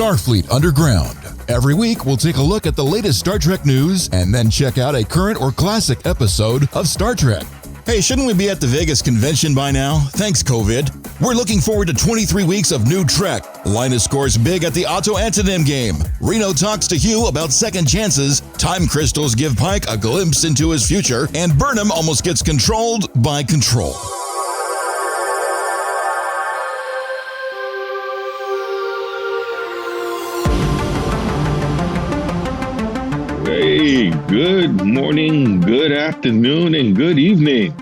Starfleet Underground. Every week, we'll take a look at the latest Star Trek news and then check out a current or classic episode of Star Trek. Hey, shouldn't we be at the Vegas convention by now? Thanks, COVID. We're looking forward to 23 weeks of new Trek. Linus scores big at the Auto-antonym game. Reno talks to Hugh about second chances. Time crystals give Pike a glimpse into his future. And Burnham almost gets controlled by control. Hey, good morning, good afternoon, and good evening.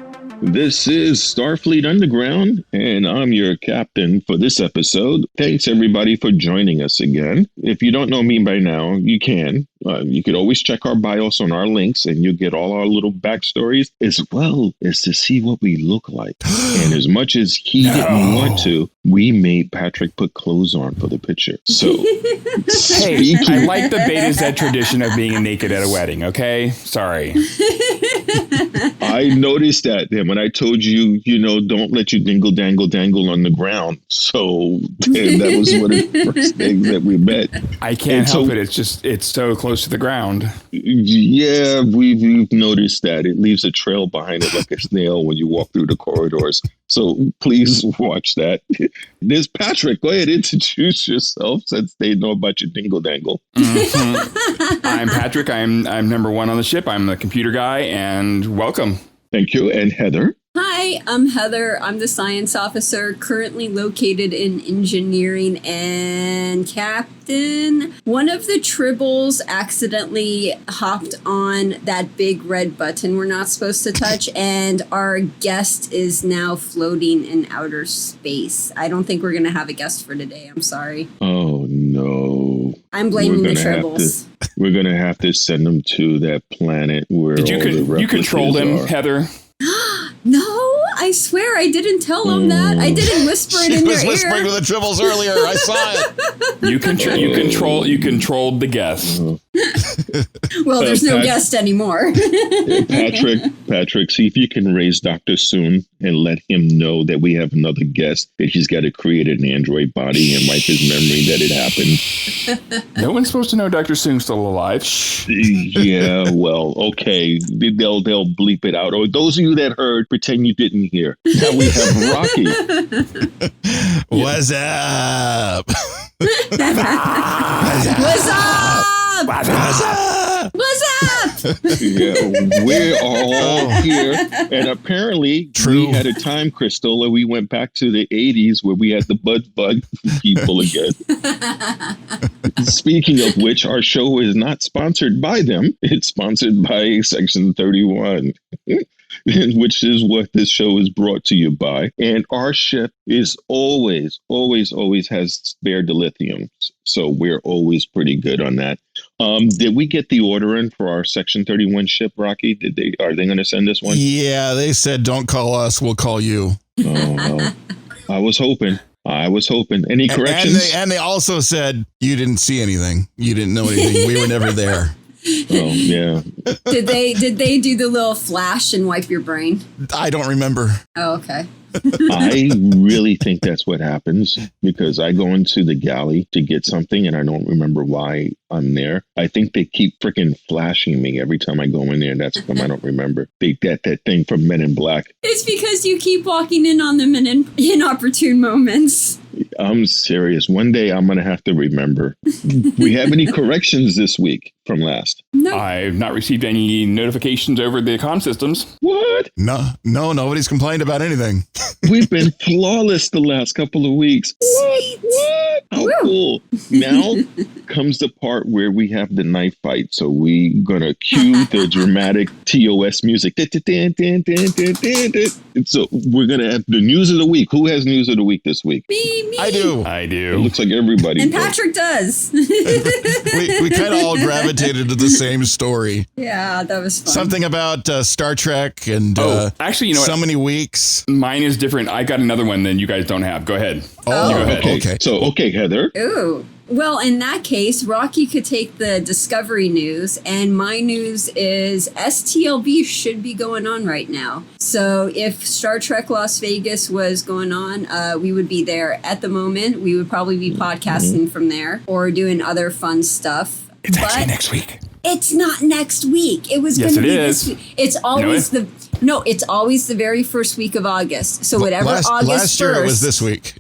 This is Starfleet Underground, and I'm your captain for this episode. Thanks, everybody, for joining us again. If you don't know me by now, you can. You could always check our bios on our links, and you'll get all our little backstories, as well as to see what we look like. And as much as he didn't want to, we made Patrick put clothes on for the picture. So, hey, I like the Betazoid tradition of being naked at a wedding, okay? Sorry. I noticed that when I told you, don't let your dingle dangle on the ground. So that was one of the first things that we met. I can't help it. It's so close to the ground. Yeah, we've noticed that. It leaves a trail behind it like a snail when you walk through the corridors. So please watch that. There's Patrick. Go ahead, introduce yourself since they know about your dingle dangle. Mm-hmm. I'm Patrick. I'm number one on the ship. I'm the computer guy, and welcome. Thank you. And Heather. Hi, I'm Heather. I'm the science officer currently located in engineering and captain. One of the Tribbles accidentally hopped on that big red button we're not supposed to touch, and our guest is now floating in outer space. I don't think we're going to have a guest for today. I'm sorry. Oh, no. I'm blaming the Tribbles. We're going to have to send them to that planet where you controlled him, Heather? No, I swear I didn't tell them that. I didn't whisper it in their ear. She was whispering to the Tribbles earlier. I saw it. You controlled the guest. Well, there's no guest anymore. Patrick, see if you can raise Dr. Soong and let him know that we have another guest, that he's got to create an android body and wipe his memory that it happened. No one's supposed to know Dr. Soong's still alive. Yeah, well, okay. They'll bleep it out. Or those of you that heard, pretend you didn't hear. Now we have Rocky. What's up? What's up? What's up? What's up? Yeah, we're all here. And apparently, we had a time crystal, and we went back to the 80s where we had the bug people again. Speaking of which, our show is not sponsored by them. It's sponsored by Section 31. Which is what this show is brought to you by. And our ship is always has spare dilithium. So we're always pretty good on that. Did we get the order in for our Section 31 ship, Rocky? Are they going to send us one? Yeah, they said, don't call us, we'll call you. Oh, I was hoping. Any corrections? And they also said, you didn't see anything. You didn't know anything. We were never there. Oh, yeah. Did they do the little flash and wipe your brain? I don't remember. Oh, okay. I really think that's what happens, because I go into the galley to get something and I don't remember why I'm there. I think they keep freaking flashing me every time I go in there. That's them I don't remember. They get that thing from Men in Black. It's because you keep walking in on them in inopportune moments. I'm serious. One day I'm going to have to remember. We have any corrections this week from last? No. I've not received any notifications over the comm systems. What? No, nobody's complained about anything. We've been flawless the last couple of weeks. What? How cool. Now comes the part where we have the knife fight. So we're going to cue the dramatic TOS music. So we're going to have the news of the week. Who has news of the week this week? Me. I do. It looks like everybody. And Patrick does. we kind of all gravitated to the same story. Yeah, that was fun. Something about Star Trek and actually, you know so what? many weeks. Mine is different. I got another one that you guys don't have. Go ahead. Oh, you go ahead. Okay. So, Heather. Ooh. Well, in that case, Rocky could take the Discovery news, and my news is STLV should be going on right now. So if Star Trek Las Vegas was going on, we would be there at the moment. We would probably be podcasting from there or doing other fun stuff. It's actually next week. It's not next week. It was going to be this week. It's always it's always the very first week of August. So whatever last year 1st, it was this week.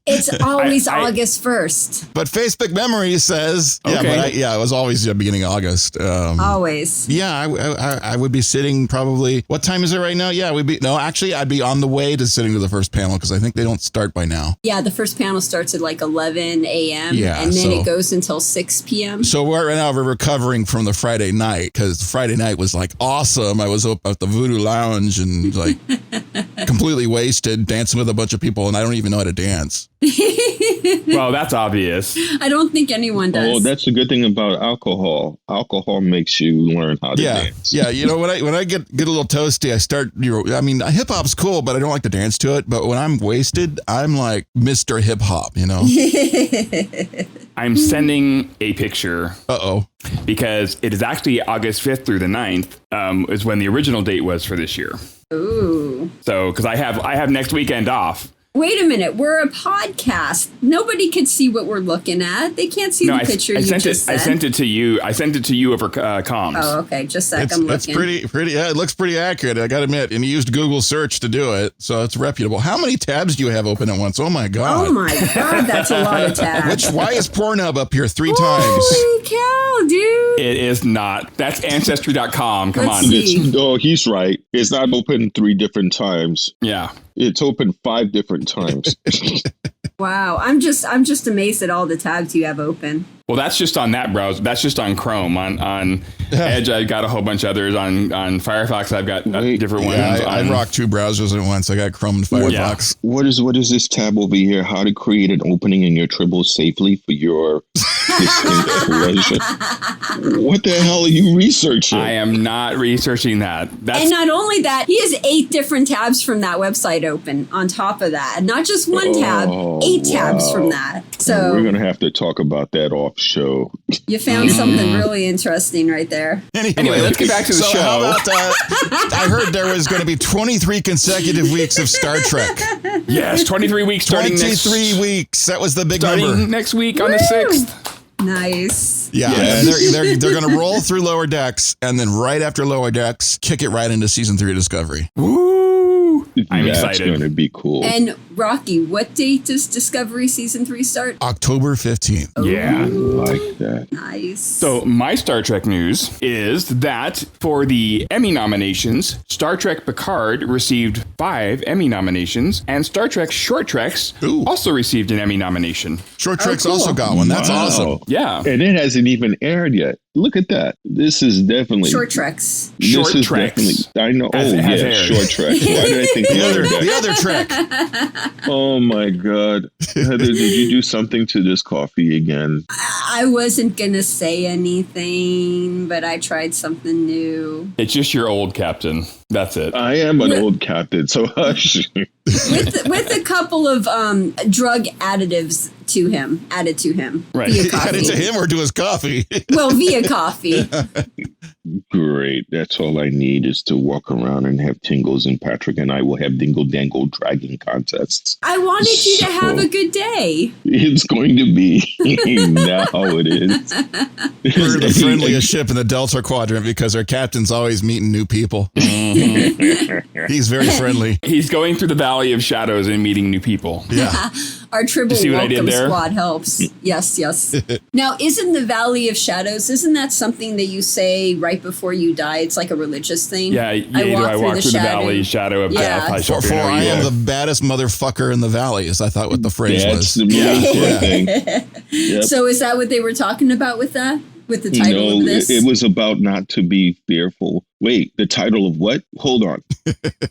It's always August 1st. But Facebook Memory says, it was always the beginning of August. Always. Yeah, I would be sitting probably, what time is it right now? Yeah, I'd be on the way to sitting to the first panel because I think they don't start by now. Yeah, the first panel starts at like 11 a.m. Yeah, and then it goes until 6 p.m. So right now we're recovering from the Friday night because Friday night was like awesome. I was up at the Voodoo Lounge and like completely wasted, dancing with a bunch of people, and I don't even know how to dance. Well, that's obvious. I don't think anyone does. Oh, that's the good thing about alcohol. Alcohol makes you learn how to dance. Yeah, when I get a little toasty, I start. Hip hop's cool, but I don't like to dance to it. But when I'm wasted, I'm like Mr. Hip Hop. I'm sending a picture. Uh-oh. Because it is actually August 5th through the 9th is when the original date was for this year. Ooh. So, because I have next weekend off. Wait a minute. We're a podcast. Nobody can see what we're looking at. They can't see the picture you just sent. I sent it to you. I sent it to you over comms. Oh, okay. Just a sec. I'm looking. It's pretty. Yeah, it looks pretty accurate. I got to admit. And you used Google search to do it, so it's reputable. How many tabs do you have open at once? Oh my god. Oh my god, that's a lot of tabs. Why is Pornhub up here 3 times? Holy cow, dude. It is not. That's ancestry.com. Come on. He's right. It's not open 3 different times. Yeah. It's open 5 different times. Wow, I'm just amazed at all the tabs you have open. Well, that's just on that browser. That's just on Chrome. On Edge, I've got a whole bunch of others. On Firefox, I've got different ones. I rock 2 browsers at once. I got Chrome and Firefox. Yeah. What is this tab over here? How to create an opening in your Tribbles safely for your installation? What the hell are you researching? I am not researching that. And not only that, he has 8 different tabs from that website open on top of that. Not just one tab, 8 tabs from that. So we're going to have to talk about that off show. You found something really interesting right there. Anyway, let's get back to the show. How about, I heard there was going to be 23 consecutive weeks of Star Trek. Yes, 23 weeks starting 23 weeks. That was the big number. Next week on the 6th. Nice. Yeah, yes. they're going to roll through Lower Decks, and then right after Lower Decks, kick it right into season 3 of Discovery. Woo! I'm That's excited. It's going to be cool. And Rocky, what date does Discovery season 3 start? October 15th. Oh, yeah. I like that. Nice. So my Star Trek news is that for the Emmy nominations, Star Trek Picard received 5 Emmy nominations, and Star Trek Short Treks also received an Emmy nomination. Short Treks also got one. That's awesome. Yeah. And it hasn't even aired yet. Look at that. This is definitely... Short Treks. Short Treks. I know. Short Treks. Why did I think the other Trek? Oh, my God. Heather, did you do something to this coffee again? I wasn't going to say anything, but I tried something new. It's just your old captain. That's it. I am an old captain, so hush. with a couple of drug additives added to him. Right. Via coffee. Added to him or to his coffee? Well, via coffee. Great. That's all I need is to walk around and have tingles, and Patrick and I will have Dingle Dangle dragging contests. I wanted you to have a good day. It's going to be. Now it is. We're the friendliest ship in the Delta Quadrant because our captain's always meeting new people. He's very friendly. He's going through the Valley of Shadows and meeting new people. Yeah. Our Tribble Welcome Squad helps. Yes. Now, isn't the Valley of Shadows, isn't that something that you say right before you die? It's like a religious thing. Yeah, I walk through the valley shadow of death. I am the baddest motherfucker in the valley, is I thought what the phrase was. The thing. Yep. So is that what they were talking about with that? With the title of this? It was about not to be fearful Wait, the title of what? Hold on.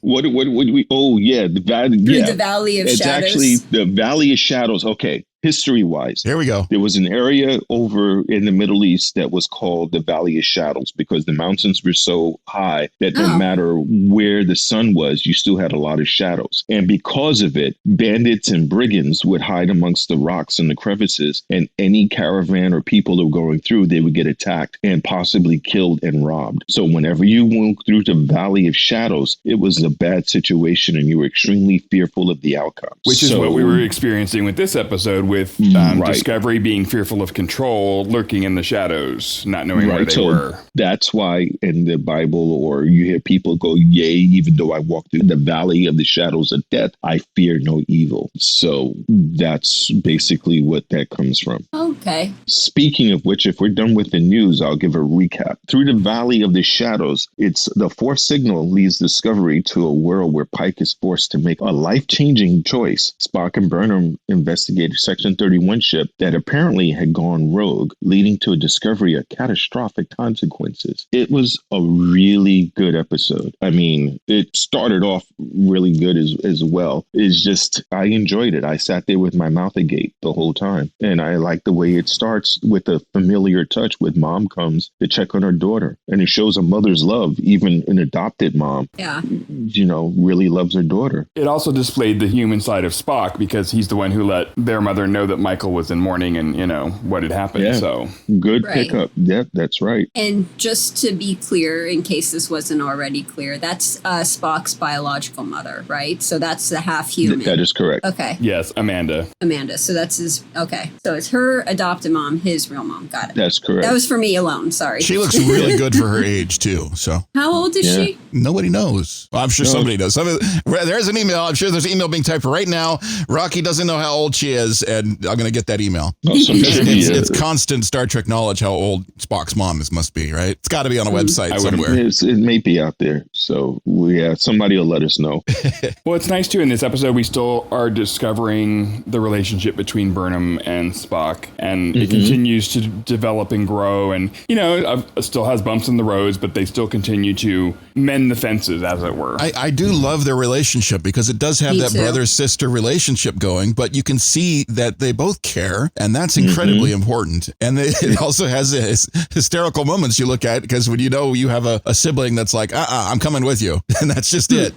What do we? Oh, yeah, the Valley. Yeah, the Valley of it's Shadows. Actually the Valley of Shadows. Okay. History-wise, here we go. There was an area over in the Middle East that was called the Valley of Shadows because the mountains were so high that no matter where the sun was, you still had a lot of shadows. And because of it, bandits and brigands would hide amongst the rocks and the crevices, and any caravan or people that were going through, they would get attacked and possibly killed and robbed. So whenever you went through the Valley of Shadows, it was a bad situation and you were extremely fearful of the outcome. Which is what we were experiencing with this episode, with Discovery being fearful of control, lurking in the shadows, not knowing where they were. That's why in the Bible, or you hear people go, yea, even though I walk through the valley of the shadows of death, I fear no evil. So that's basically what that comes from. Okay. Speaking of which, if we're done with the news, I'll give a recap. Through the Valley of the Shadows, it's the fourth signal leads Discovery to a world where Pike is forced to make a life-changing choice. Spock and Burnham investigated Section 31 ship that apparently had gone rogue, leading to a discovery of catastrophic consequences. It was a really good episode. I mean, it started off really good as well. It's just, I enjoyed it. I sat there with my mouth agape the whole time. And I like the way it starts with a familiar touch with mom comes to check on her daughter. And it shows a mother's love, even an adopted mom, really loves her daughter. It also displayed the human side of Spock because he's the one who let their mother know that Michael was in mourning and, what had happened. Yeah. So good pickup. Yeah, that's right. And just to be clear, in case this wasn't already clear, that's Spock's biological mother, right? So that's the half human. That is correct. Okay. Yes, Amanda. So that's his. Okay. So it's her adopted mom, his real mom. Got it. That's correct. That was for me alone. Sorry. She looks really good for her age, too. So how old is she? Nobody knows. Well, I'm sure somebody does. There's an email. I'm sure there's an email being typed right now. Rocky doesn't know how old she is, and I'm going to get that email. It's constant Star Trek knowledge how old Spock's mom must be, right? It's got to be on a website somewhere. It may be out there. So, somebody will let us know. Well, it's nice, too. In this episode, we still are discovering the relationship between Burnham and Spock, and it continues to develop and grow. And, it still has bumps in the roads, but they still continue to mend the fences, as it were. I do love their relationship because it does have that brother-sister relationship going, but you can see that they both care, and that's incredibly important. And it also has hysterical moments you look at, because when you have a sibling that's like, I'm coming with you, and that's just it.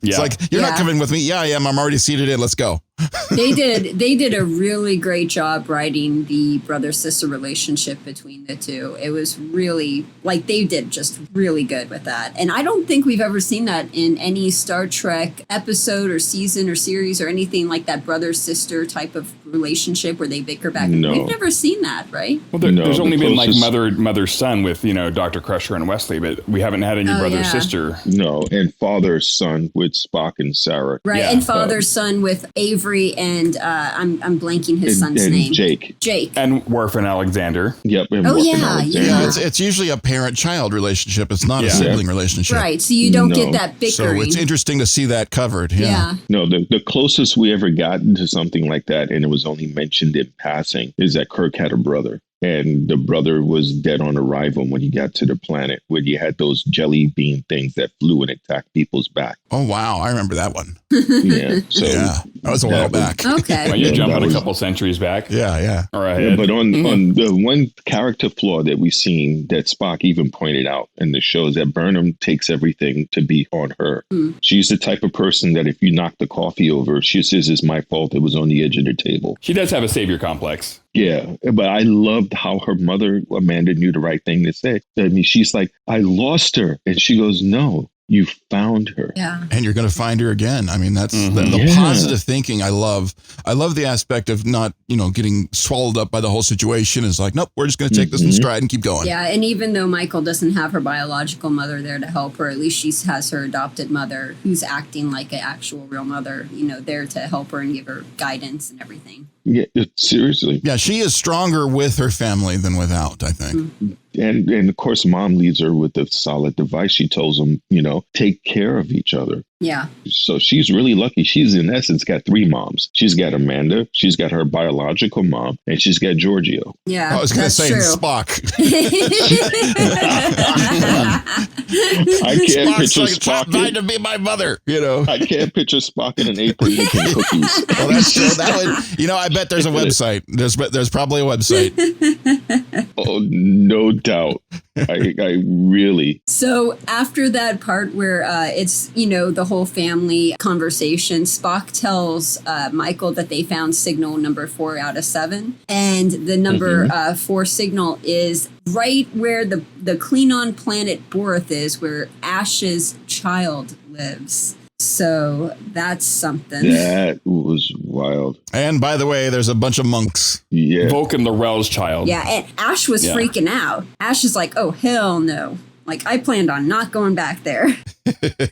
It's like, you're not coming with me. Yeah, I am. I'm already seated in. Let's go. They did a really great job writing the brother-sister relationship between the two. It was really, they did just really good with that. And I don't think we've ever seen that in any Star Trek episode or season or series or anything like that brother-sister type of relationship where they bicker back. No. We've never seen that, right? Well, there's only been mother-son with, Dr. Crusher and Wesley, but we haven't had any brother-sister. No, and father-son with Spock and Sarah. Right, and father-son with Avery and I'm blanking his son's name. Jake. And Worf and Alexander. Yep. And Alexander. Yeah, it's usually a parent-child relationship. It's not a sibling relationship. Right, so you don't get that bickering. So it's interesting to see that covered. Yeah. No, the closest we ever gotten to something like that, and it was only mentioned in passing, is that Kirk had a brother. And the brother was dead on arrival when he got to the planet, where you had those jelly bean things that flew and attacked people's back. Oh, wow. I remember that one. Yeah. So that was a while back. Okay. Well, you're jumping a couple centuries back. Yeah. All right. Yeah, but on the one character flaw that we've seen that Spock even pointed out in the show is that Burnham takes everything to be on her. She's the type of person that if you knock the coffee over, she says, it's my fault. It was on the edge of the table. She does have a savior complex. Yeah, but I loved how her mother, Amanda, knew the right thing to say. I mean, she's like, I lost her. And she goes, no, you found her. Yeah. And you're going to find her again. I mean, that's the positive thinking I love. I love the aspect of not, getting swallowed up by the whole situation. It's like, nope, we're just going to take this in stride and keep going. Yeah, and even though Michael doesn't have her biological mother there to help her, at least she has her adopted mother who's acting like an actual real mother, there to help her and give her guidance and everything. Yeah, seriously. Yeah, she is stronger with her family than without, I think. And of course, mom leads her with a solid advice. She tells them, take care of each other. Yeah. So she's really lucky. She's in essence got 3 moms. She's got Amanda, she's got her biological mom, and she's got Giorgio. Yeah. I was going to say true. Spock. I can't Spock's picture like, Spock. trying to be my mother, I can't picture Spock in an apron making cookies. Well, that's true. That would, I bet there's a website. There's probably a website. Oh, no doubt. I really. So after that part where it's, the whole family conversation, Spock tells Michael that they found signal number 4 out of 7. And the number 4 signal is right where the Klingon planet Boreth is, where Ash's child lives. So that's something. That was wild. And by the way, there's a bunch of monks. Yeah. Vulcan L'Rell's child. Yeah, and Ash was freaking out. Ash is like, oh, hell no. Like, I planned on not going back there.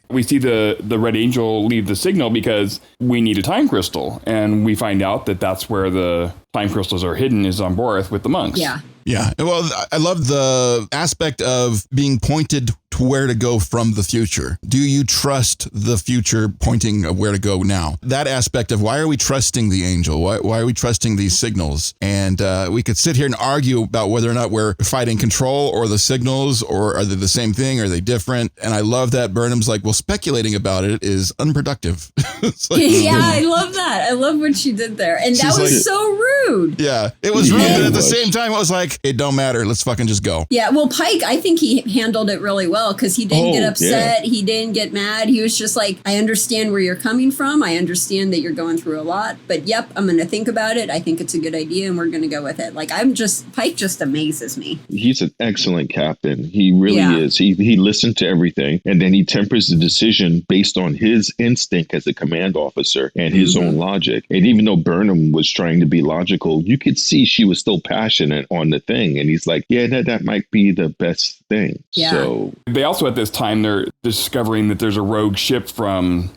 We see the Red Angel leave the signal because we need a time crystal. And we find out that that's where the time crystals are hidden, is on Boreth with the monks. Yeah. Yeah. Well, I love the aspect of being pointed to where to go from the future. Do you trust the future pointing of where to go now? That aspect of why are we trusting the angel? Why are we trusting these signals? And we could sit here and argue about whether or not we're fighting control or the signals, or are they the same thing? Are they different? And I love that Burnham's like, well, speculating about it is unproductive. It's like, Yeah, I love that. I love what she did there. And that was so rude. Yeah, it was rude, Yeah, but it at the was. same time, it was like, it don't matter. Let's fucking just go. Yeah, well, Pike, I think he handled it really well because he didn't get upset. He didn't get mad. He was just like, I understand where you're coming from. I understand that you're going through a lot. But yep, I'm going to think about it. I think it's a good idea and we're going to go with it. Like, Pike just amazes me. He's an excellent captain. He really is. He listened to everything, and then he tempers the decision based on his instinct as a command officer and his own logic. And even though Burnham was trying to be logical, you could see she was still passionate on the thing. And he's like, yeah, that might be the best thing. Yeah. So They also, at this time, they're discovering that there's a rogue ship from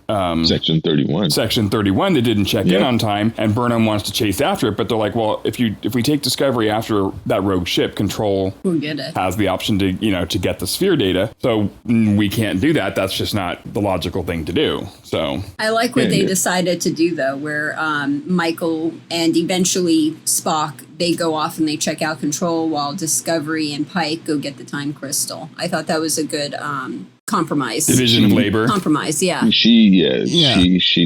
Section 31. Section 31 that didn't check in on time, and Burnham wants to chase after it. But they're like, well, if we take Discovery after that rogue ship, Control We'll get it. has the option to get the sphere data. So we can't do that. That's just not the logical thing to do. So I like what they decided to do, though, where Michael and eventually Spock, they go off and they check out Control while Discovery and Pike go get the time crystal. I thought that was a good compromise. division of labor. Compromise, yeah. She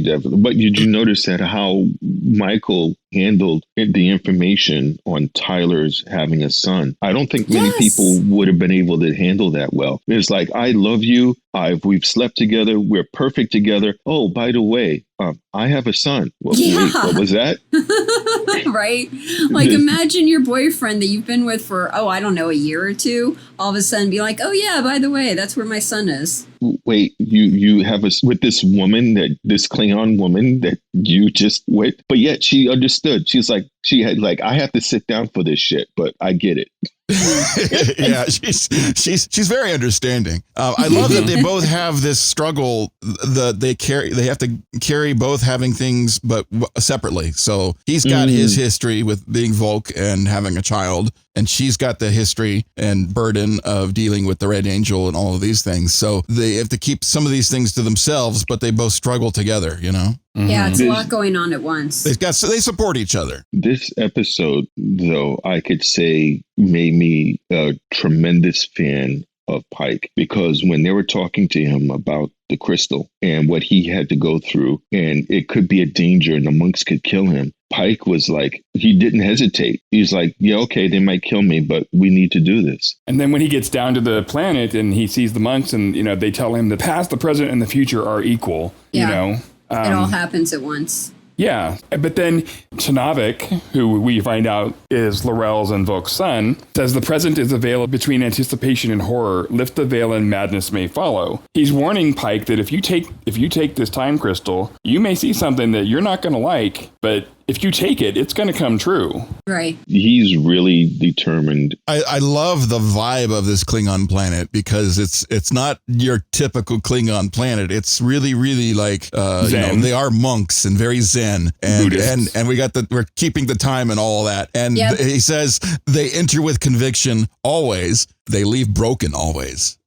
definitely. But did you notice that how Michael handled the information on Tyler's having a son? I don't think many people would have been able to handle that well. It's like, I love you. We've slept together. We're perfect together. Oh, by the way, I have a son. Wait, what was that? Right? Like, imagine your boyfriend that you've been with for, I don't know, a year or two, all of a sudden be like, oh yeah, by the way, that's where my son is. Wait, you have with this woman, this Klingon woman that you just with, but yet she understood. She's like, she had like, I have to sit down for this shit, but I get it. Yeah, she's very understanding. I love that they both have this struggle that they have to carry both having things, but separately. So he's got his history with being Volk and having a child, and she's got the history and burden of dealing with the Red Angel and all of these things. So they have to keep some of these things to themselves, but they both struggle together, Yeah, it's a lot going on at once. They support each other. This episode, though, I could say made me a tremendous fan of Pike, because when they were talking to him about the crystal and what he had to go through, and it could be a danger and the monks could kill him, Pike was like, he didn't hesitate. He's like, yeah, okay, they might kill me, but we need to do this. And then when he gets down to the planet and he sees the monks and, they tell him the past, the present, and the future are equal, it all happens at once. Yeah. But then Tanavik, who we find out is L'Rell's and Volk's son, says the present is a veil between anticipation and horror. Lift the veil and madness may follow. He's warning Pike that if you take this time crystal, you may see something that you're not going to like, but if you take it, it's going to come true. Right. He's really determined. I love the vibe of this Klingon planet because it's not your typical Klingon planet. It's really, really like they are monks and very zen, and we're keeping the time and all that. And he says they enter with conviction always. They leave broken always.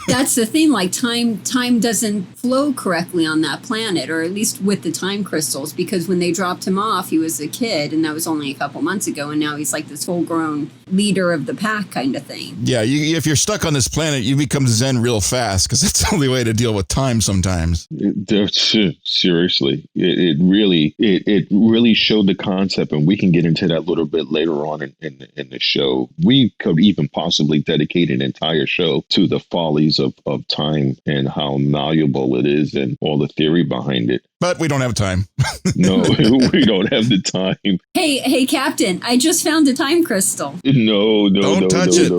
That's the thing, like time doesn't flow correctly on that planet, or at least with the time crystals, because when they dropped him off, he was a kid, and that was only a couple months ago, and now he's like this full-grown leader of the pack kind of thing. Yeah, if you're stuck on this planet, you become zen real fast, because it's the only way to deal with time sometimes. Seriously, it really showed the concept, and we can get into that a little bit later on in the show. We could even possibly dedicate an entire show to the follies of time and how malleable it is and all the theory behind it. But we don't have time. No, we don't have the time. Hey, Captain, I just found a time crystal. No, don't touch it.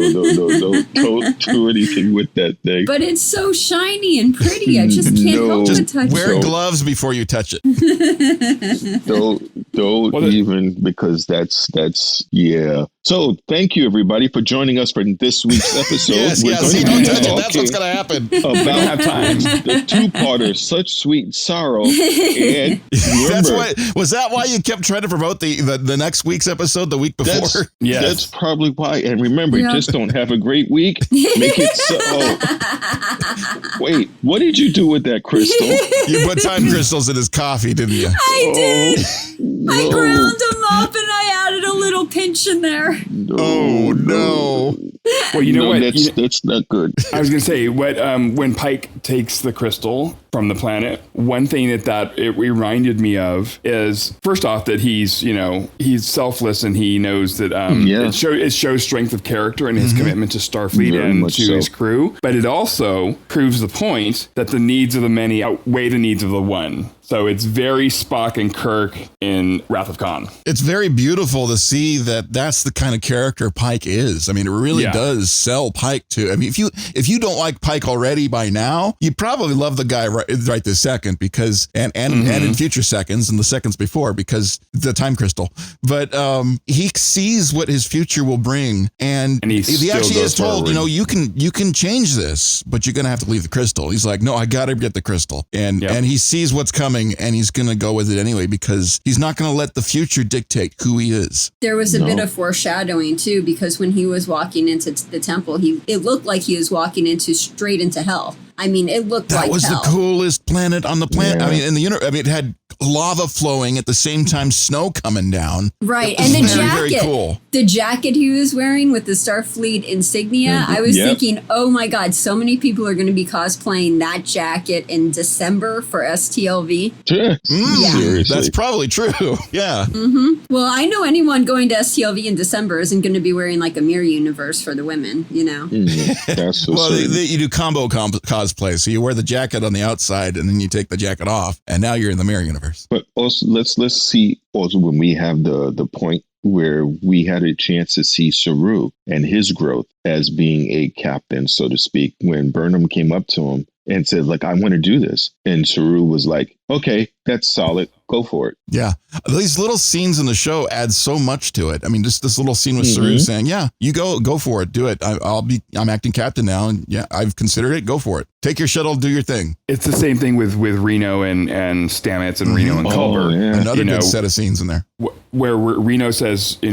Don't do anything with that thing. But it's so shiny and pretty. I just can't help but touch it. Wear gloves before you touch it. Don't even, because that's yeah. So thank you everybody for joining us for this week's episode. Don't touch it. That's what's going to happen. About the two-parter, Such Sweet Sorrow. And was that why you kept trying to promote the next week's episode the week before? Yes. That's probably why. And remember, just don't have a great week. Make it so. Oh. Wait, what did you do with that crystal? You put time crystals in his coffee, didn't you? I did. I ground them up and I added a little pinch in there. No. Well, you know what? That's not good. I was going to say, when Pike takes the crystal from the planet, one thing that it reminded me of is, first off, that he's selfless and he knows that it shows strength of character and his commitment to Starfleet and to his crew. But it also proves the point that the needs of the many outweigh the needs of the one. So it's very Spock and Kirk in Wrath of Khan. It's very beautiful to see that that's the kind of character Pike is. I mean, it really does sell Pike to. I mean, if you don't like Pike already by now, you probably love the guy right this second, because and in future seconds and the seconds before, because the time crystal. But he sees what his future will bring, and he actually is told, you can change this, but you're gonna have to leave the crystal. He's like, no, I gotta get the crystal, and he sees what's coming. And he's going to go with it anyway, because he's not going to let the future dictate who he is. There was a bit of foreshadowing, too, because when he was walking into the temple, it looked like he was walking straight into hell. I mean, it looked like hell. That was the coolest planet on the planet. Yeah. I mean, in the universe, it had lava flowing at the same time, snow coming down. Right, and the jacket. Very cool. The jacket he was wearing with the Starfleet insignia, I was thinking, oh my God, so many people are going to be cosplaying that jacket in December for STLV. Seriously. That's probably true. Yeah. Mm-hmm. Well, I know anyone going to STLV in December isn't going to be wearing like a mirror universe for the women, That's so well, you do combo cosplay, so you wear the jacket on the outside and then you take the jacket off, and now you're in the mirror universe. But also, let's see also when we have the point where we had a chance to see Saru and his growth as being a captain, so to speak, when Burnham came up to him and said, like, I want to do this. And Saru was like, okay, that's solid. Go for it. Yeah. These little scenes in the show add so much to it. I mean, just this little scene with Saru saying, yeah, you go for it. Do it. I'm acting captain now. And yeah, I've considered it. Go for it. Take your shuttle, do your thing. It's the same thing with Reno and Stamets and Reno and Culber. Yeah. Another good set of scenes in there. Where Reno says, he's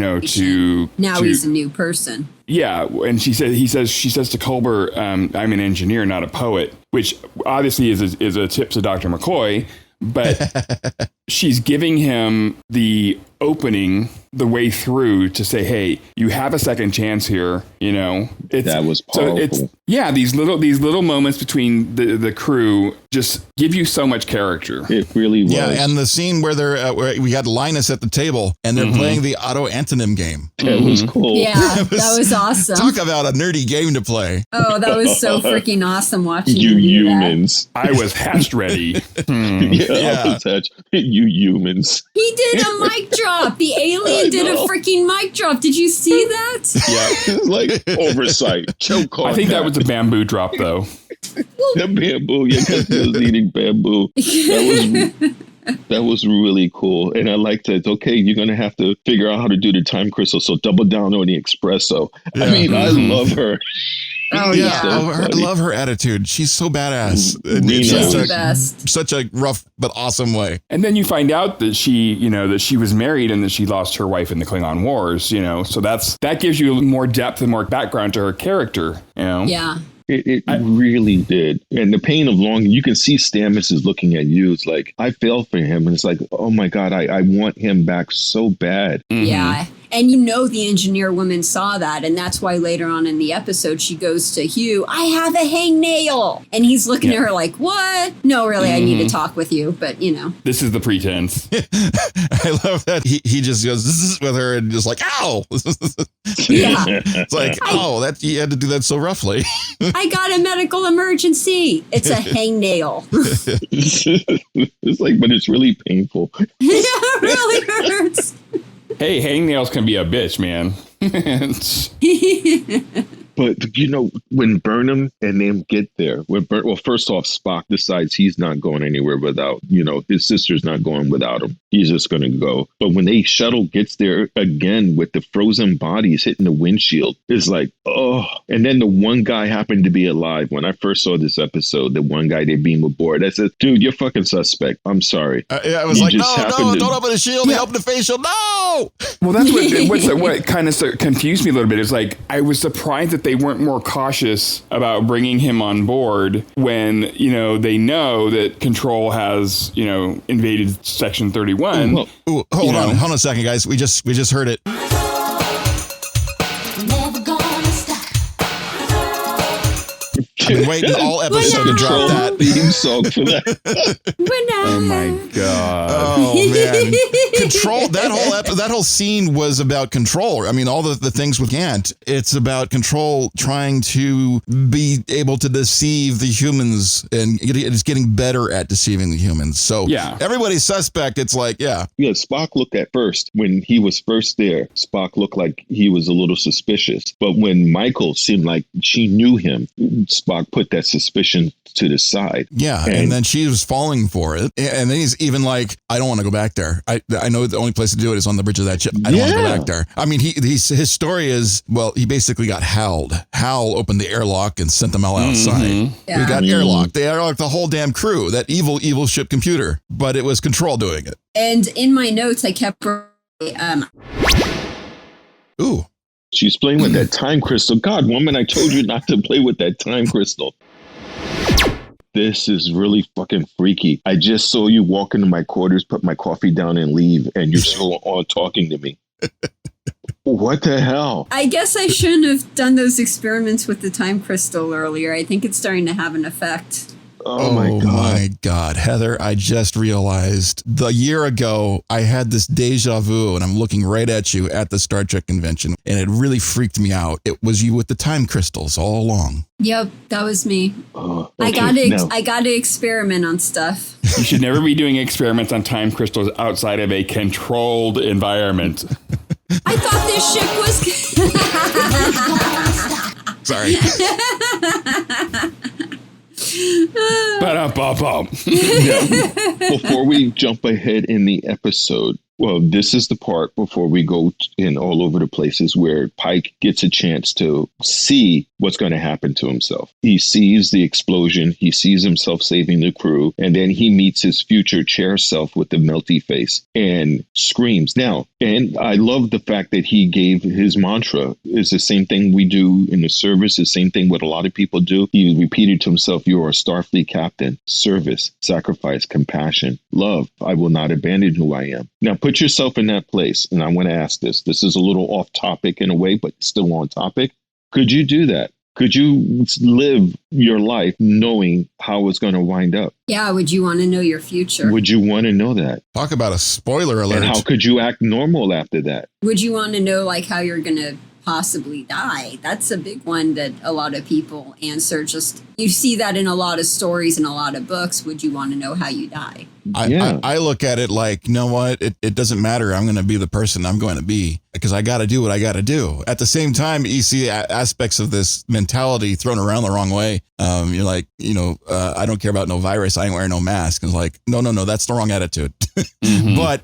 a new person. Yeah, and she says to Culber, I'm an engineer, not a poet, which obviously is a tip to Dr. McCoy, but she's giving him the opening, the way through to say, hey, you have a second chance here. That was powerful. So these little moments between the crew just give you so much character. It really was. Yeah, and the scene where where we had Linus at the table and they're playing the auto-antonym game. That was cool. Yeah, that was awesome. Talk about a nerdy game to play. Oh, that was so freaking awesome watching you humans. I was hatched ready. I was hatched. You humans. He did a mic drop. The alien did a freaking mic drop. Did you see that? Yeah, it's like oversight. Choke on. I think that was a bamboo drop, though. The bamboo, because he was eating bamboo. That was really cool. And I liked it. Okay, you're going to have to figure out how to do the time crystal. So double down on the espresso. Yeah. I mean, I love her. Oh, yeah. I love her attitude. She's so badass. She's such a rough but awesome way. And then you find out that she was married and that she lost her wife in the Klingon Wars, So that gives you more depth and more background to her character, Yeah. It really did. And the pain of longing, you can see Stamets is looking at you. It's like, I feel for him. And it's like, oh my God, I want him back so bad. Mm-hmm. Yeah. And the engineer woman saw that. And that's why later on in the episode, she goes to Hugh, I have a hangnail. And he's looking at her like, what? No, really, I need to talk with you. But, This is the pretense. I love that he just goes, this is with her and just like, ow. Yeah. It's like, you had to do that so roughly. I got a medical emergency. It's a hangnail. It's like, but it's really painful. It really hurts. Hey, hangnails can be a bitch, man. But, when Burnham and them get there, first off, Spock decides he's not going anywhere without, his sister's not going without him. He's just going to go. But when the shuttle gets there again with the frozen bodies hitting the windshield, it's like, oh. And then the one guy happened to be alive. When I first saw this episode, the one guy they beam aboard, I said, dude, you're fucking suspect. I'm sorry. I was like, no, don't open the shield. They open the face shield. No. Well, that's what kind of confused me a little bit. Is like, I was surprised that they weren't more cautious about bringing him on board when, they know that Control has, invaded Section 31. Hold on a second, guys. We just heard it. I've been waiting all episode to drop that theme song for that. Oh my God. Oh man. Control, that whole scene was about Control. I mean, all the things with Gant, it's about Control trying to be able to deceive the humans, and it's getting better at deceiving the humans. So everybody's suspect. It's like, Spock looked at first when he was first there. Spock looked like he was a little suspicious, but when Michael seemed like she knew him, Spock put that suspicion to the side. Yeah, and then she was falling for it. And then he's even like, I don't want to go back there. I know the only place to do it is on the bridge of that ship. I don't want to go back there. I mean, his story is, he basically got howled. Hal opened the airlock and sent them all outside. Mm-hmm. Yeah. He got airlocked. They airlocked the whole damn crew, that evil ship computer. But it was Control doing it. And in my notes, I kept... Ooh. She's playing with that time crystal. God, woman, I told you not to play with that time crystal. This is really fucking freaky. I just saw you walk into my quarters, put my coffee down and leave, and you're still on talking to me. What the hell? I guess I shouldn't have done those experiments with the time crystal earlier. I think it's starting to have an effect. Oh my God, Heather, I just realized a year ago I had this deja vu, and I'm looking right at you at the Star Trek convention, and it really freaked me out. It was you with the time crystals all along. Yep, that was me. Okay, I got to experiment on stuff. You should never be doing experiments on time crystals outside of a controlled environment. I thought this ship was... Sorry. Before we jump ahead in the episode, well, this is the part before we go in all over the places where Pike gets a chance to see what's going to happen to himself. He sees the explosion. He sees himself saving the crew. And then he meets his future chair self with the melty face and screams. Now, and I love the fact that he gave his mantra. It's the same thing we do in the service. The same thing what a lot of people do. He repeated to himself, you are a Starfleet captain. Service, sacrifice, compassion, love. I will not abandon who I am. Now, put yourself in that place. And I want to ask this. This is a little off topic in a way, but still on topic. Could you do that? Could you live your life knowing how it's going to wind up? Yeah. Would you want to know your future? Would you want to know that? Talk about a spoiler alert. And how could you act normal after that? Would you want to know how you're going to possibly die? That's a big one that a lot of people answer. You see that in a lot of stories and a lot of books. Would you want to know how you die? I look at it like, you know what? It doesn't matter. I'm going to be the person I'm going to be because I got to do what I got to do. At the same time, you see aspects of this mentality thrown around the wrong way. You're like, I don't care about no virus. I ain't wearing no mask. And it's like, no, that's the wrong attitude. Mm-hmm. But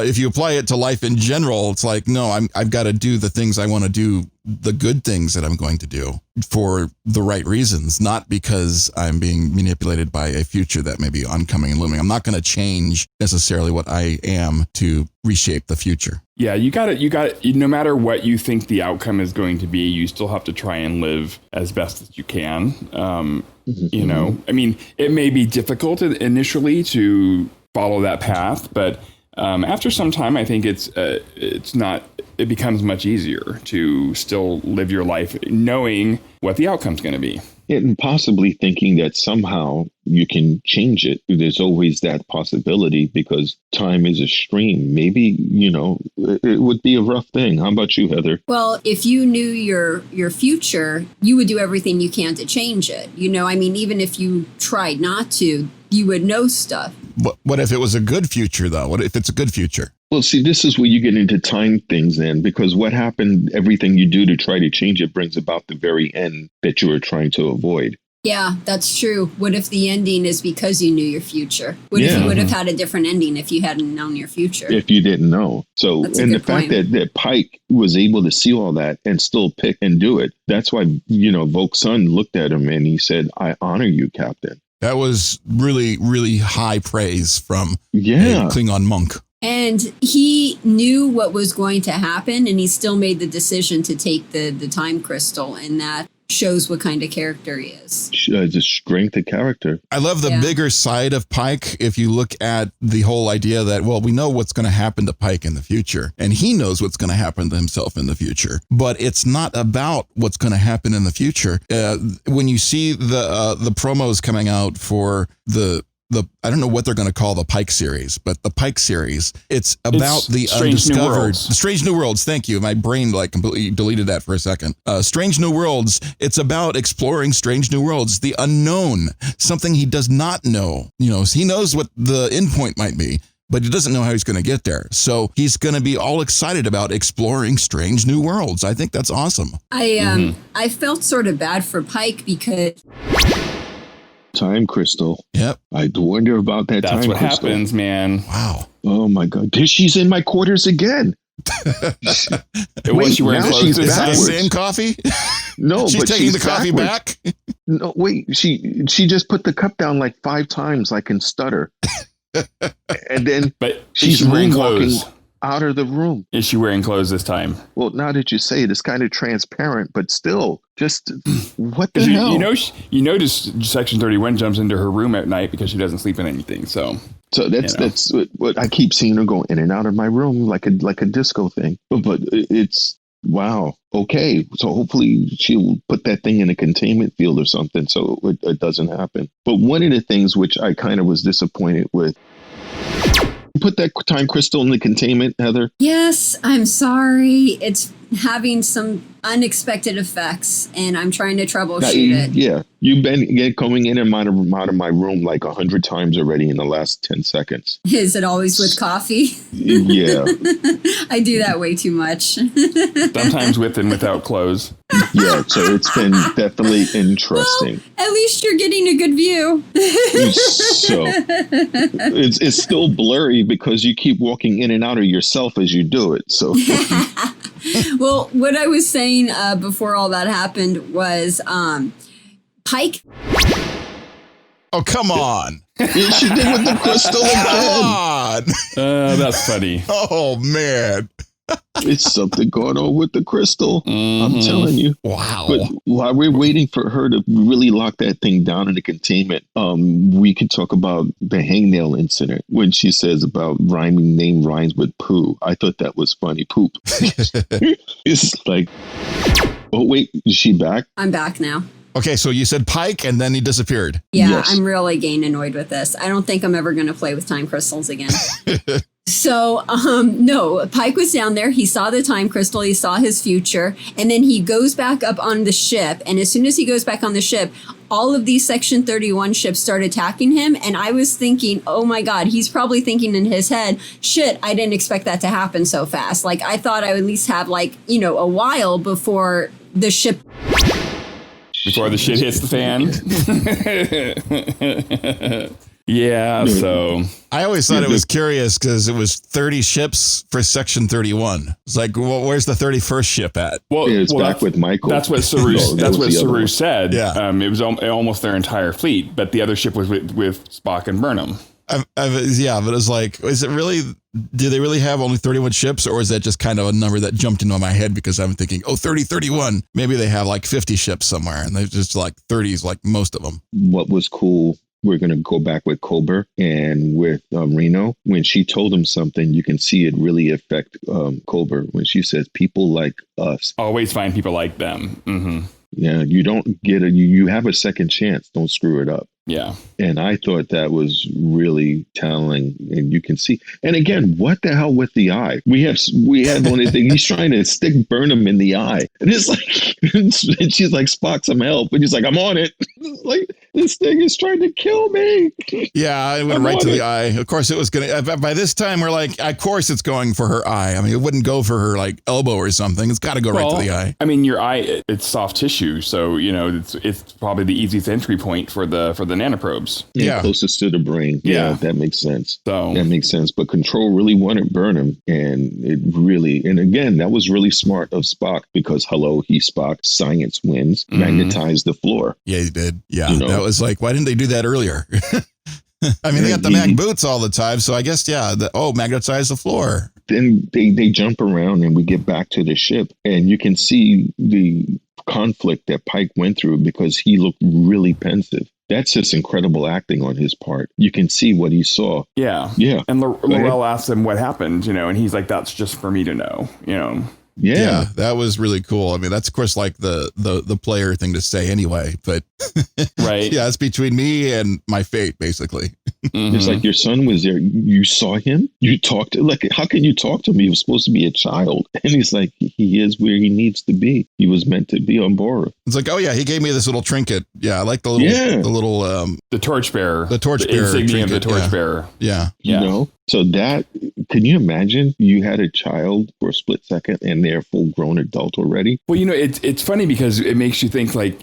if you apply it to life in general, it's like, no, I've got to do the things I want to do, the good things that I'm going to do for the right reasons, not because I'm being manipulated by a future that may be oncoming and looming. I'm not going to change necessarily what I am to reshape the future. Yeah, you got it. No matter what you think the outcome is going to be, you still have to try and live as best as you can. I mean, it may be difficult initially to follow that path, but after some time, I think it becomes much easier to still live your life knowing what the outcome's going to be. And possibly thinking that somehow you can change it. There's always that possibility because time is a stream. Maybe, it would be a rough thing. How about you, Heather? Well, if you knew your future, you would do everything you can to change it. Even if you tried not to, you would know stuff. What if it was a good future, though? What if it's a good future? Well, see, this is where you get into time things then, because what happened, everything you do to try to change it brings about the very end that you were trying to avoid. Yeah, that's true. What if the ending is because you knew your future? What if you would have had a different ending if you hadn't known your future? If you didn't know. So, and the fact that Pike was able to see all that and still pick and do it, that's why, Voke's son looked at him and he said, "I honor you, Captain." That was really, really high praise from a Klingon monk. And he knew what was going to happen, and he still made the decision to take the time crystal, and that shows what kind of character he is. The strength of character. I love the bigger side of Pike. If you look at the whole idea that, well, we know what's going to happen to Pike in the future, and he knows what's going to happen to himself in the future. But it's not about what's going to happen in the future. When you see the promos coming out for the I don't know what they're going to call the Pike series, but the Pike series, it's about the undiscovered. Strange New Worlds. Thank you. My brain completely deleted that for a second. Strange New Worlds. It's about exploring strange new worlds, the unknown, something he does not know. He knows what the end point might be, but he doesn't know how he's going to get there. So he's going to be all excited about exploring strange new worlds. I think that's awesome. I felt sort of bad for Pike because time crystal. Yep. I wonder about that. That's time what crystal. Happens, man. Wow. Oh my God. She's in my quarters again. Was she wearing clothes? Is that the same coffee? No, she's taking the coffee back. No, wait. She just put the cup down like 5 times, like in Stutter, and then she's wearing moonwalking clothes out of the room. Is she wearing clothes this time? Well, now that you say it, it's kind of transparent, but still, just what the hell? You notice Section 31 jumps into her room at night because she doesn't sleep in anything. So that's what I keep seeing her go in and out of my room like a disco thing. But it's wow. Okay, so hopefully she'll put that thing in a containment field or something so it doesn't happen. But one of the things which I kind of was disappointed with. Put that time crystal in the containment, Heather? Yes, I'm sorry. It's having some unexpected effects, and I'm trying to troubleshoot it. Yeah, you've been coming in and out of my room like 100 times already in the last 10 seconds. Is it always with coffee? Yeah. I do that way too much. Sometimes with and without clothes. Yeah, so it's been definitely interesting. Well, at least you're getting a good view. So it's still blurry because you keep walking in and out of yourself as you do it. So. Well, what I was saying before all that happened was Pike. Oh, come on. She did with the crystal again. Come on. That's funny. Oh, man. It's something going on with the crystal. Mm-hmm. I'm telling you. Wow. But while we're waiting for her to really lock that thing down in the containment, we could talk about the Hangnail incident when she says about name rhymes with poo. I thought that was funny. Poop. It's like, oh, wait, is she back? I'm back now. Okay, so you said Pike and then he disappeared. Yeah, yes. I'm really getting annoyed with this. I don't think I'm ever going to play with time crystals again. So, no, Pike was down there. He saw the time crystal. He saw his future. And then he goes back up on the ship. And as soon as he goes back on the ship, all of these Section 31 ships start attacking him. And I was thinking, oh my God, he's probably thinking in his head, shit, I didn't expect that to happen so fast. Like, I thought I would at least have, like, you know, a while before the ship. Before the shit hits the fan. Yeah, so I always thought it was curious because it was 30 ships for Section 31. It's like, well, where's the 31st ship at? Well, it's back with Michael. That's what Saru. That's what Saru said. Yeah, it was almost their entire fleet, but the other ship was with Spock and Burnham. Yeah, but it's like, is it really? Do they really have only 31 ships, or is that just kind of a number that jumped into my head because I'm thinking, 30, 31. Maybe they have like 50 ships somewhere, and they're just like 30s, like most of them. What was cool? We're going to go back with Colbert and with Reno. When she told him something, you can see it really affect Colbert when she says, people like us. Always find people like them. Mm-hmm. Yeah, you don't get you have a second chance. Don't screw it up. Yeah. And I thought that was really telling. And you can see. And again, what the hell with the eye? We have only thing. He's trying to stick Burnham in the eye. And it's like, and she's like, Spock, some help. And he's like, I'm on it. It's like, this thing is trying to kill me. Yeah, it went right to the eye. Of course, it was going to. By this time, we're like, of course, it's going for her eye. I mean, it wouldn't go for her like elbow or something. It's got to go right to the eye. I mean, your eye, it's soft tissue, so you know it's probably the easiest entry point for the nanoprobes. Yeah, closest to the brain. Yeah, that makes sense. So that makes sense. But Control really wanted Burnham, and it really, and again, that was really smart of Spock because hello, he's Spock. Science wins. Magnetized the floor. Yeah, he did. Yeah, that was like, why didn't they do that earlier? I mean, they got the mag boots all the time, so I guess magnetize the floor. Then they jump around, and we get back to the ship, and you can see the conflict that Pike went through because he looked really pensive. That's just incredible acting on his part. You can see what he saw. Yeah. Yeah. And Laurel asks him what happened, and he's like, that's just for me to know, Yeah, that was really cool. I mean, that's of course like the player thing to say anyway, but right. Yeah, it's between me and my fate, basically. Mm-hmm. It's like your son was there. You saw him. You talked to like, how can you talk to him? He was supposed to be a child, and he's like, he is where he needs to be. He was meant to be on Boreth. It's like, oh yeah, he gave me this little trinket. Yeah, I like the little the torchbearer, the insignia of the torchbearer. Yeah. So that, can you imagine you had a child for a split second and they're full grown adult already? Well, it's funny because it makes you think like,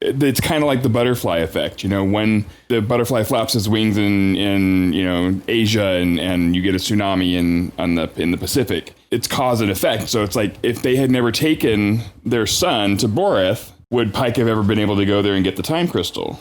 it's kind of like the butterfly effect, when the butterfly flaps its wings in Asia and you get a tsunami in the Pacific, it's cause and effect. So it's like, if they had never taken their son to Boreth, would Pike have ever been able to go there and get the time crystal?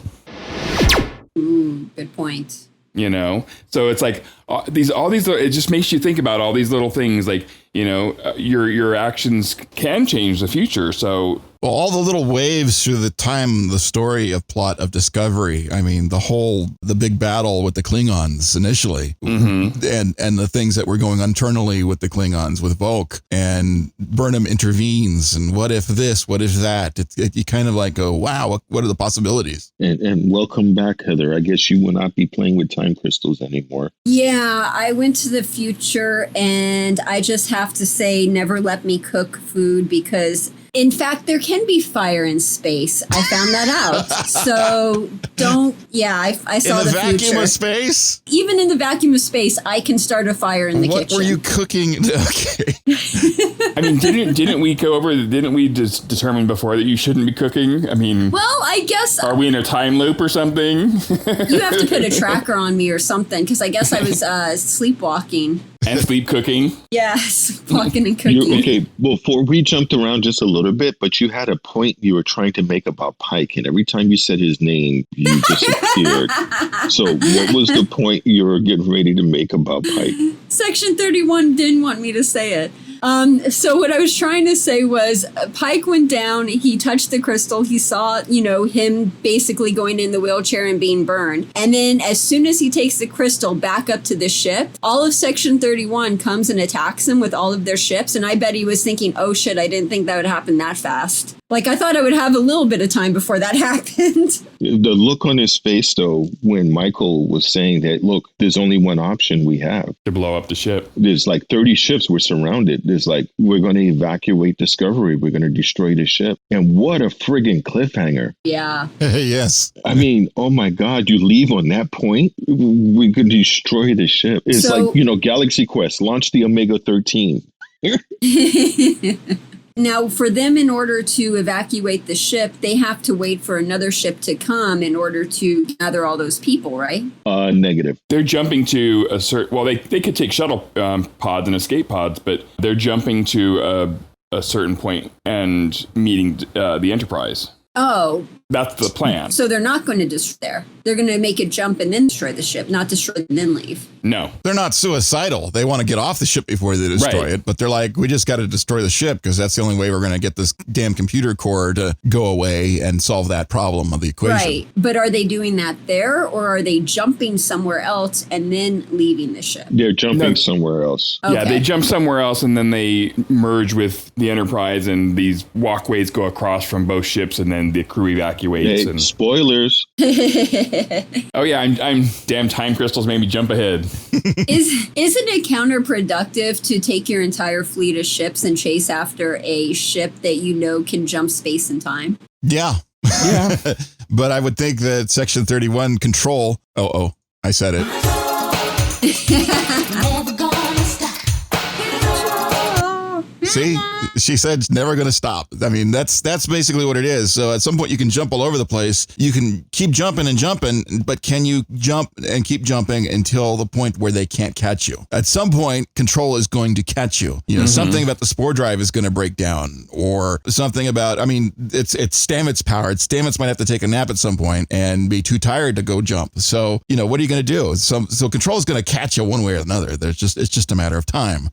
Ooh, good point. So it's like all these, it just makes you think about all these little things like, your actions can change the future. So well, all the little waves through the story of plot of Discovery. I mean, the big battle with the Klingons initially, and the things that were going internally with the Klingons with Volk, and Burnham intervenes, and what if this, what if that? You kind of like go, wow, what are the possibilities? And welcome back, Heather. I guess you will not be playing with time crystals anymore. Yeah, I went to the future, and I just have to say, never let me cook food because, in fact, there can be fire in space. I found that out. So don't, I saw the future. In the vacuum of space? Even in the vacuum of space, I can start a fire in the kitchen. What were you cooking? Okay. I mean, didn't we just determine before that you shouldn't be cooking? I mean, well, I guess. Are we in a time loop or something? You have to put a tracker on me or something, because I guess I was sleepwalking. And sleep cooking. Yeah, sleepwalking and cooking. Okay, before we jumped around just a little bit, but you had a point you were trying to make about Pike, and every time you said his name, you disappeared. So what was the point you were getting ready to make about Pike? Section 31 didn't want me to say it. So what I was trying to say was Pike went down, he touched the crystal, he saw, him basically going in the wheelchair and being burned. And then as soon as he takes the crystal back up to the ship, all of Section 31 comes and attacks him with all of their ships. And I bet he was thinking, oh shit, I didn't think that would happen that fast. Like, I thought I would have a little bit of time before that happened. The look on his face, though, when Michael was saying that, look, there's only one option we have. To blow up the ship. There's like 30 ships were surrounded. There's like, we're going to evacuate Discovery. We're going to destroy the ship. And what a friggin' cliffhanger. Yeah. Yes. I mean, oh my God, you leave on that point? We could destroy the ship. It's like, Galaxy Quest, launch the Omega 13. Now, for them, in order to evacuate the ship, they have to wait for another ship to come in order to gather all those people, right? Negative. They're jumping to a certain... Well, they could take shuttle pods and escape pods, but they're jumping to a certain point and meeting the Enterprise. Oh. That's the plan. So they're not going to destroy there. They're going to make it jump and then destroy the ship, not destroy and then leave. No. They're not suicidal. They want to get off the ship before they destroy it, but they're like, we just got to destroy the ship because that's the only way we're going to get this damn computer core to go away and solve that problem of the equation. Right. But are they doing that there, or are they jumping somewhere else and then leaving the ship? They're jumping somewhere else. Okay. Yeah, they jump somewhere else and then they merge with the Enterprise and these walkways go across from both ships and then the crew evacuates. Hey, spoilers. Oh yeah, I'm damn time crystals made me jump ahead. Isn't it counterproductive to take your entire fleet of ships and chase after a ship that can jump space and time? Yeah. Yeah. But I would think that Section 31 control. Oh, I said it. See, she said it's never going to stop. I mean, that's basically what it is. So at some point you can jump all over the place. You can keep jumping and jumping, but can you jump and keep jumping until the point where they can't catch you? At some point, control is going to catch you. Something about the spore drive is going to break down, or something about, it's Stamets powered. Stamets might have to take a nap at some point and be too tired to go jump. So, what are you going to do? So control is going to catch you one way or another. It's just a matter of time.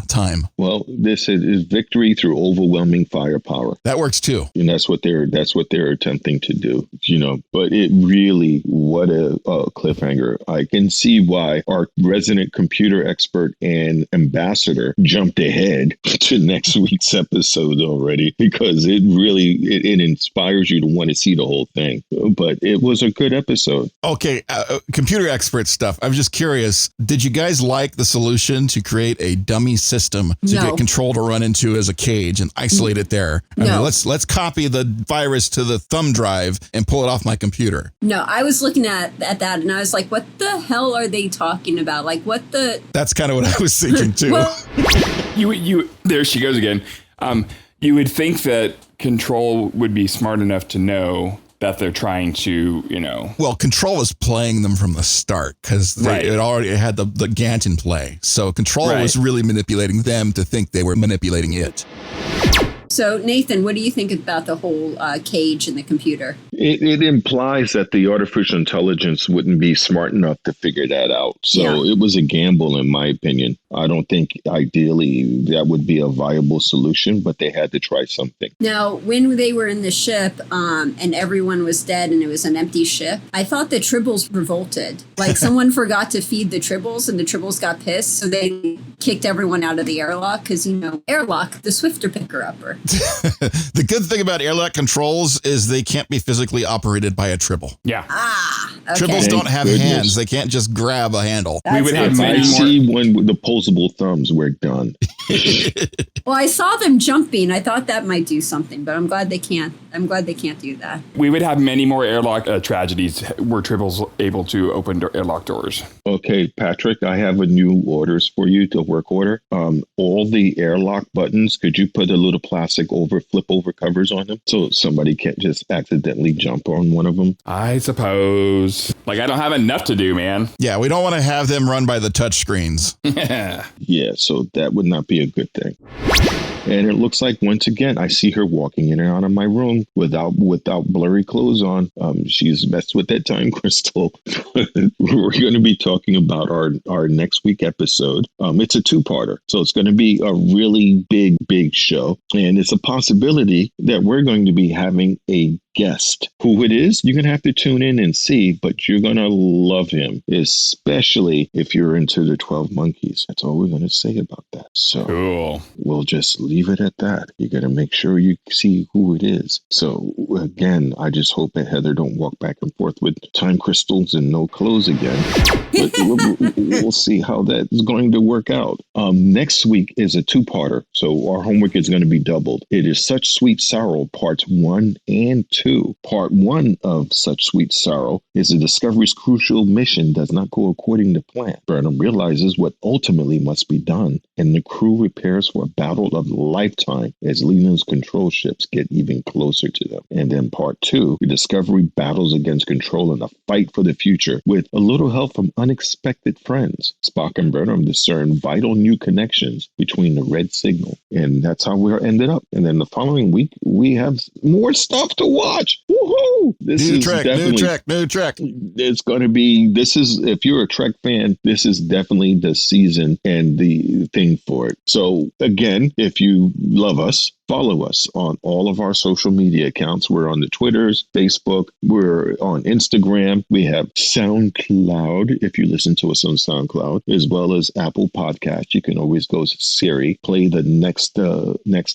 Time. Well, this is victory through overwhelming firepower. That works too. And that's what they're attempting to do, but it really, what a cliffhanger. I can see why our resident computer expert and ambassador jumped ahead to next week's episode already, because it really, it inspires you to want to see the whole thing. But it was a good episode. Okay. Computer expert stuff. I'm just curious. Did you guys like the solution to create a dummy system to get control to run into as a cage and isolate it there? Let's copy the virus to the thumb drive and pull it off my computer. No, I was looking at that and I was like, what the hell are they talking about? Like, what the... That's kind of what I was thinking too. You there she goes again. You would think that control would be smart enough to know that they're trying to, Well, control was playing them from the start because it already had the Gantt in play. So control was really manipulating them to think they were manipulating it. So, Nathan, what do you think about the whole cage in the computer? It implies that the artificial intelligence wouldn't be smart enough to figure that out. So it was a gamble, in my opinion. I don't think ideally that would be a viable solution, but they had to try something. Now, when they were in the ship and everyone was dead and it was an empty ship, I thought the Tribbles revolted. Like someone forgot to feed the Tribbles and the Tribbles got pissed. So they kicked everyone out of the airlock because, airlock, the swifter picker-upper. The good thing about airlock controls is they can't be physically operated by a Tribble. Yeah. Okay. Tribbles don't have hands. They can't just grab a handle. We would have many more. I see when the opposable thumbs were done. Well, I saw them jumping. I thought that might do something, but I'm glad they can't. I'm glad they can't do that. We would have many more airlock tragedies were Tribbles able to open airlock doors. Okay, Patrick, I have a new orders for you, to work order. All the airlock buttons, could you put a little plastic flip over covers on them so somebody can't just accidentally jump on one of them? I suppose. Like, I don't have enough to do, man. Yeah, we don't want to have them run by the touch screens. Yeah, so that would not be a good thing. And it looks like, once again, I see her walking in and out of my room without blurry clothes on. She's messed with that time crystal. We're going to be talking about our next week episode. It's a two-parter, so it's going to be a really big show. And it's a possibility that we're going to be having a guest. Who it is, you're going to have to tune in and see, but you're going to love him, especially if you're into the 12 Monkeys. That's all we're going to say about that. So Cool. we'll just leave it at that. You got to make sure you see who it is. So again, I just hope that Heather don't walk back and forth with time crystals and no clothes again. But we'll see how that is going to work out. Next week is a two-parter, so our homework is going to be doubled. It is Such Sweet Sorrow, parts 1 and 2. Part 1 of Such Sweet Sorrow is the Discovery's crucial mission does not go according to plan. Burnham realizes what ultimately must be done, and the crew prepares for a battle of a lifetime as Leland's control ships get even closer to them. And then part 2, the Discovery battles against control in a fight for the future with a little help from unexpected friends. Spock and Burnham discern vital new connections between the red signal, and that's how we're ended up. And then the following week, we have more stuff to watch. Woohoo! New Trek. It's going to be, if you're a Trek fan, this is definitely the season and the thing for it. So again, if you love us, follow us on all of our social media accounts. We're on the Twitters, Facebook, we're on Instagram. We have SoundCloud, if you listen to us on SoundCloud, as well as Apple Podcasts. You can always go to Siri, play the next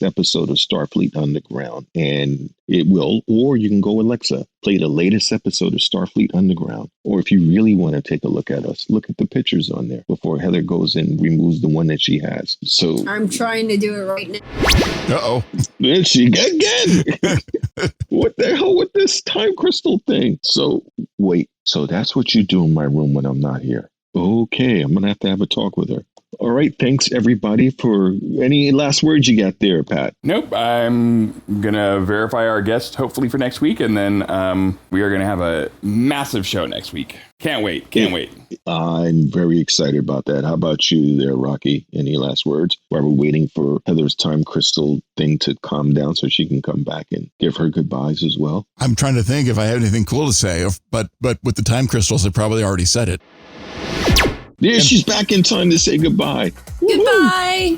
episode of Starfleet Underground, and it will, or you can go Alexa, play the latest episode of Starfleet Underground. Or if you really want to take a look at us, look at the pictures on there before Heather goes and removes the one that she has. So I'm trying to do it right now. Uh-oh. There she again. What the hell with this time crystal thing? So wait, so that's what you do in my room when I'm not here. Okay, I'm going to have a talk with her. All right, thanks everybody. For any last words you got there, Pat? Nope, I'm going to verify our guest hopefully for next week, and then we are going to have a massive show next week. Can't wait. I'm very excited about that. How about you there, Rocky? Any last words while we're waiting for Heather's time crystal thing to calm down so she can come back and give her goodbyes as well? I'm trying to think if I have anything cool to say, but with the time crystals, I probably already said it. Yeah, she's back in time to say goodbye. Goodbye.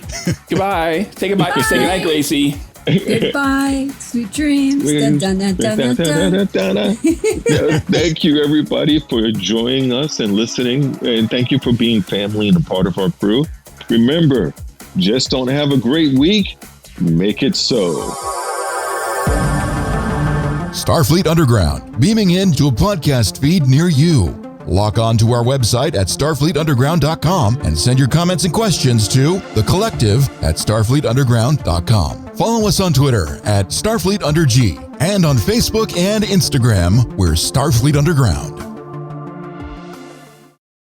Goodbye. Say goodbye. Say goodnight, Gracie. Goodbye. Sweet dreams. Dun, dun, dun, dun, dun, dun. Thank you, everybody, for joining us and listening. And thank you for being family and a part of our crew. Remember, just don't have a great week. Make it so. Starfleet Underground, beaming into a podcast feed near you. Log on to our website at starfleetunderground.com and send your comments and questions to thecollective@starfleetunderground.com. Follow us on Twitter at StarfleetUnderG and on Facebook and Instagram, we're Starfleet Underground.